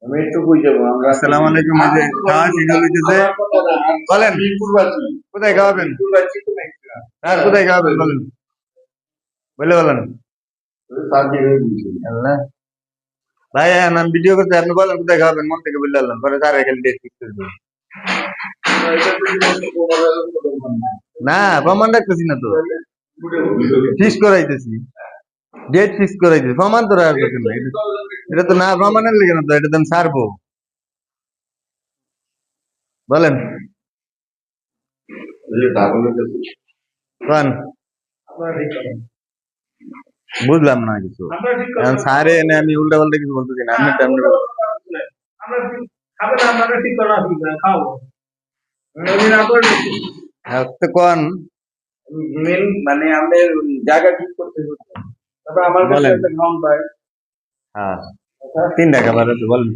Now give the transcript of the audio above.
আমি একটু কই যাবো আমরা। আসসালামু আলাইকুম। এই যে খাওয়া শিডিউল হইতেছে, বলেন কোথায় খাওয়াবেন? হ্যাঁ, কোথায় খাওয়াবেন বলেন, বলে বলেন। আল্লাহ ভাই, আমি ভিডিও করতে, আপনি বলেন কোথায় খাওয়াবেন, মন থেকে বলে আল্লাহ, পরে তার খালি ডেট ফিক্স করে দেবেন। না, প্রমাণ রাখতেছি না তো, ফিক্স করাইতেছি, ডেট ফিক্স করাইতেছি, প্রমাণ তো রাখার দরকার নাই। এটা তো না প্রমাণের লেগে না তো, এটা তো আমি ছাড়বো। বলেন কোন, বুঝলাম না কিছু। এখন স্যারে এনে আমি উল্টা পাল্টা কিছু বলতেছি না, আপনি টাইম তো কোন মেন মানে আমাদের জায়গা ঠিক করতে হচ্ছে। তারপর আমার কাছে বলেন। একটা গ্রাউন্ড পাই। হ্যাঁ, 3 টাকা বাড়াতে বলেন।